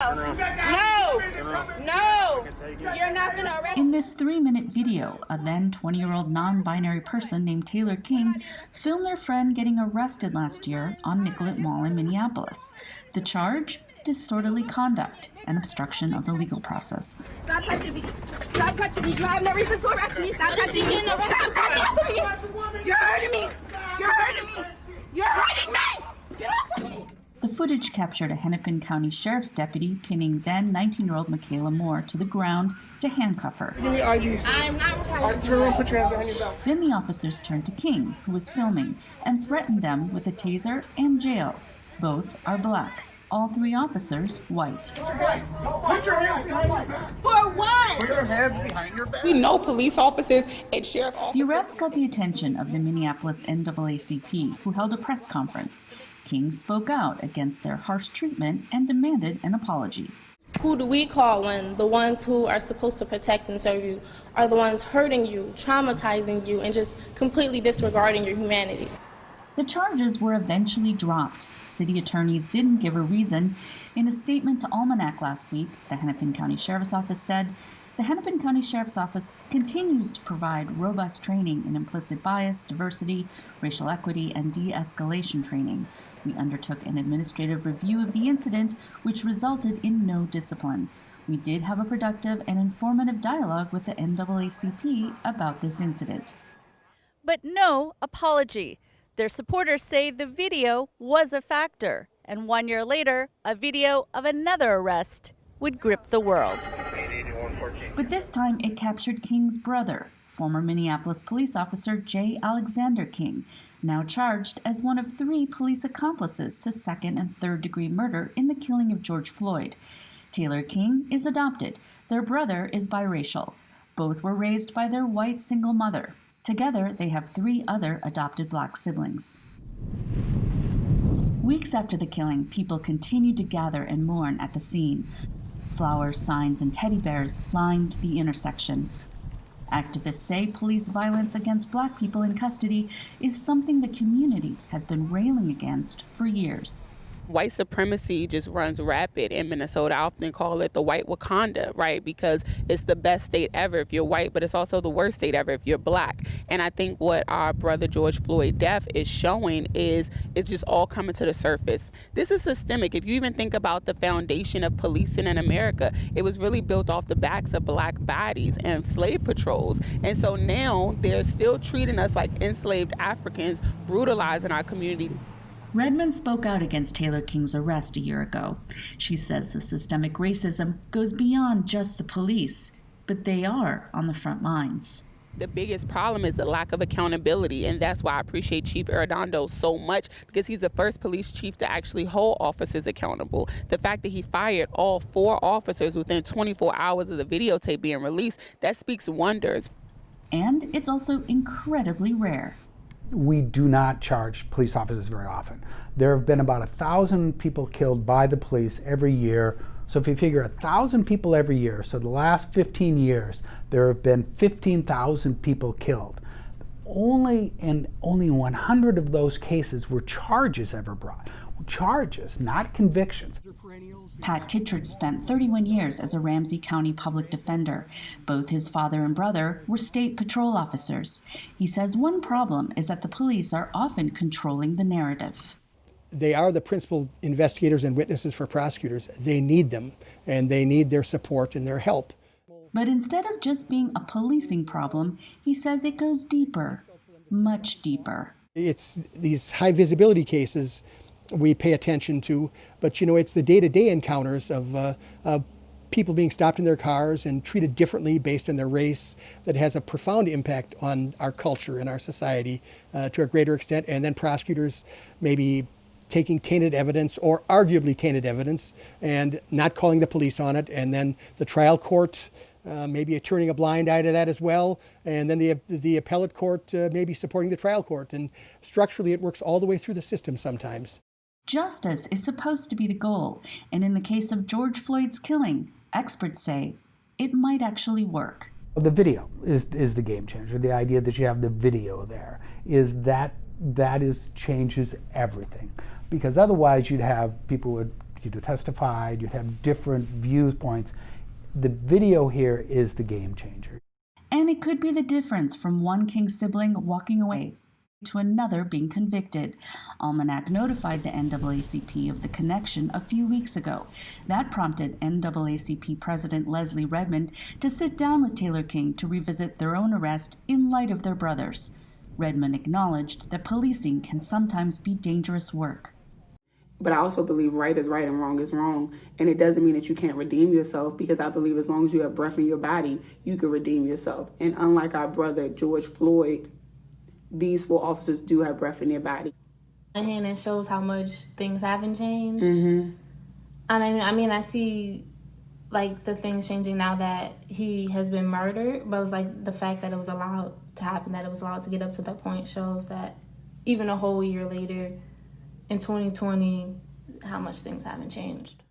No, you're not gonna arrest. In this 3-minute video, a then 20-year-old non-binary person named Taylor Kueng filmed their friend getting arrested last year on Nicollet Mall in Minneapolis. The charge? Disorderly conduct and obstruction of the legal process. Stop touching me. Stop touching me. You have no reason to arrest me. Stop touching me. Stop touching me. You're hurting me. You're hurting me. You're hurting me. Get off of me. The footage captured a Hennepin County Sheriff's deputy pinning then 19-year-old Makala Moore to the ground to handcuff her. Give me ID. I'm not required. Turn around, put your hands behind your back. Then the officers turned to Kueng, who was filming, and threatened them with a taser and jail. Both are black. All 3 officers white. Put your hands behind your back. For what? Put your hands behind your back. We know police officers and sheriff The officers. arrest got the attention of the Minneapolis NAACP, who held a press conference. Kueng spoke out against their harsh treatment and demanded an apology. Who do we call when the ones who are supposed to protect and serve you are the ones hurting you, traumatizing you, and just completely disregarding your humanity? The charges were eventually dropped. City attorneys didn't give a reason. In a statement to Almanac last week, the Hennepin County Sheriff's Office said, "The Hennepin County Sheriff's Office continues to provide robust training in implicit bias, diversity, racial equity, and de-escalation training. We undertook an administrative review of the incident, which resulted in no discipline. We did have a productive and informative dialogue with the NAACP about this incident." But no apology. Their supporters say the video was a factor, and 1 year later, a video of another arrest would grip the world. But this time it captured Kueng's brother, former Minneapolis police officer J. Alexander Kueng, now charged as one of 3 police accomplices to second and third-degree murder in the killing of George Floyd. Taylor Kueng is adopted. Their brother is biracial. Both were raised by their white single mother. Together, they have 3 other adopted black siblings. Weeks after the killing, people continued to gather and mourn at the scene. Flowers, signs, and teddy bears lined the intersection. Activists say police violence against black people in custody is something the community has been railing against for years. White supremacy just runs rapid in Minnesota. I often call it the white Wakanda, right? Because it's the best state ever if you're white, but it's also the worst state ever if you're black. And I think what our brother George Floyd death is showing is it's just all coming to the surface. This is systemic. If you even think about the foundation of policing in America, it was really built off the backs of black bodies and slave patrols. And so now they're still treating us like enslaved Africans, brutalizing our community. Redmond spoke out against Taylor Kueng's arrest a year ago. She says the systemic racism goes beyond just the police, but they are on the front lines. The biggest problem is the lack of accountability, and that's why I appreciate Chief Arredondo so much, because he's the first police chief to actually hold officers accountable. The fact that he fired all 4 officers within 24 hours of the videotape being released, that speaks wonders. And it's also incredibly rare. We do not charge police officers very often. There have been about 1,000 people killed by the police every year. So if you figure 1,000 people every year, so the last 15 years, there have been 15,000 people killed. Only 100 of those cases were charges ever brought. Charges, not convictions. Pat Kittredge spent 31 years as a Ramsey County public defender. Both his father and brother were state patrol officers. He says one problem is that the police are often controlling the narrative. They are the principal investigators and witnesses for prosecutors. They need them, and they need their support and their help. But instead of just being a policing problem, he says it goes deeper, much deeper. It's these high visibility cases we pay attention to, but it's the day-to-day encounters of people being stopped in their cars and treated differently based on their race that has a profound impact on our culture and our society to a greater extent, and then prosecutors maybe taking tainted evidence or arguably tainted evidence and not calling the police on it, and then the trial court maybe turning a blind eye to that as well, and then the appellate court maybe supporting the trial court. And structurally it works all the way through the system sometimes. Justice is supposed to be the goal, and in the case of George Floyd's killing, experts say it might actually work. The video is the game changer. The idea that you have the video there changes everything. Because otherwise you'd have people would you'd testified, you'd have different viewpoints. The video here is the game changer. And it could be the difference from one King sibling walking away to another being convicted. Almanac notified the NAACP of the connection a few weeks ago. That prompted NAACP President Leslie Redmond to sit down with Taylor Kueng to revisit their own arrest in light of their brothers. Redmond acknowledged that policing can sometimes be dangerous work. But I also believe right is right and wrong is wrong. And it doesn't mean that you can't redeem yourself, because I believe as long as you have breath in your body, you can redeem yourself. And unlike our brother, George Floyd, these 4 officers do have breath in their body. And it shows how much things haven't changed. Mm-hmm. And I mean, I see like the things changing now that he has been murdered, but it's like the fact that it was allowed to happen, that it was allowed to get up to that point, shows that even a whole year later, in 2020, how much things haven't changed.